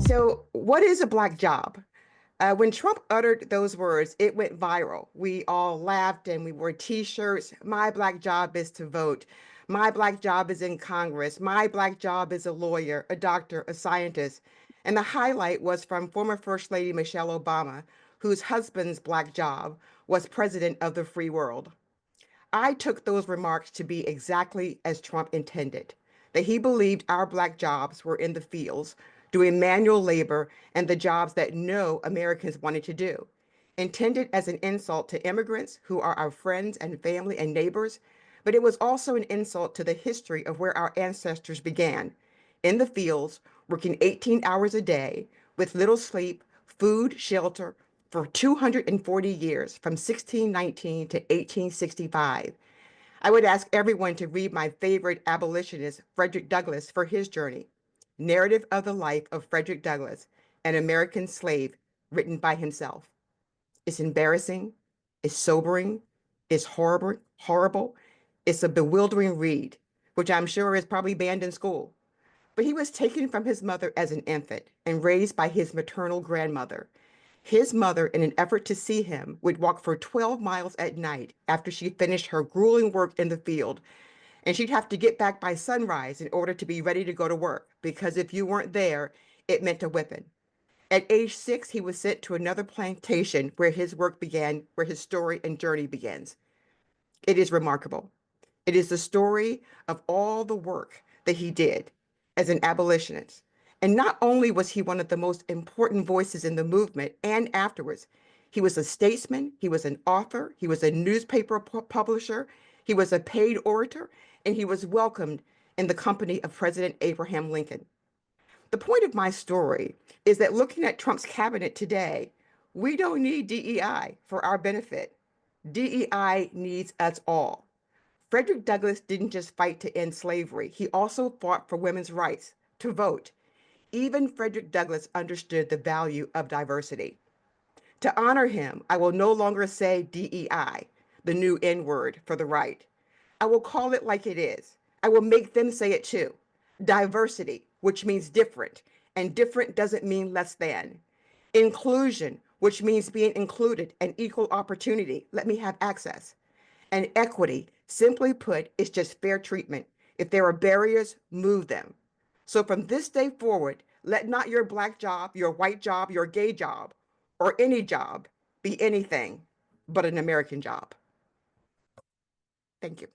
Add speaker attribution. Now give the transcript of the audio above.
Speaker 1: So, what is a black job? When Trump uttered those words, it went viral. We all laughed and we wore T-shirts. My black job is to vote. My black job is in Congress. My black job is a lawyer, a doctor, a scientist. And the highlight was from former First Lady Michelle Obama, whose husband's black job was president of the free world. I took those remarks to be exactly as Trump intended, that he believed our black jobs were in the fields, doing manual labor and the jobs that no Americans wanted to do, intended as an insult to immigrants who are our friends and family and neighbors, but it was also an insult to the history of where our ancestors began, in the fields, working 18 hours a day, with little sleep, food, shelter, for 240 years, from 1619 to 1865. I would ask everyone to read my favorite abolitionist, Frederick Douglass, for his journey, Narrative of the Life of Frederick Douglass, an American Slave, written by himself. It's embarrassing, it's sobering, it's horrible. It's a bewildering read, which I'm sure is probably banned in school. But he was taken from his mother as an infant and raised by his maternal grandmother. His mother, in an effort to see him, would walk for 12 miles at night after she finished her grueling work in the field, and she'd have to get back by sunrise in order to be ready to go to work, because if you weren't there, it meant a whipping. At age 6, he was sent to another plantation where his work began, where his story and journey begins. It is remarkable. It is the story of all the work that he did as an abolitionist. And not only was he one of the most important voices in the movement and afterwards, he was a statesman, he was an author, he was a newspaper publisher, he was a paid orator, and he was welcomed in the company of President Abraham Lincoln. The point of my story is that looking at Trump's cabinet today, we don't need DEI for our benefit. DEI needs us all. Frederick Douglass didn't just fight to end slavery, he also fought for women's rights to vote. Even Frederick Douglass understood the value of diversity. To honor him, I will no longer say DEI, the new N word for the right. I will call it like it is. I will make them say it too. Diversity, which means different, and different doesn't mean less than. Inclusion, which means being included and equal opportunity. Let me have access. And equity, simply put, is just fair treatment. If there are barriers, move them. So from this day forward, let not your black job, your white job, your gay job, or any job be anything but an American job. Thank you.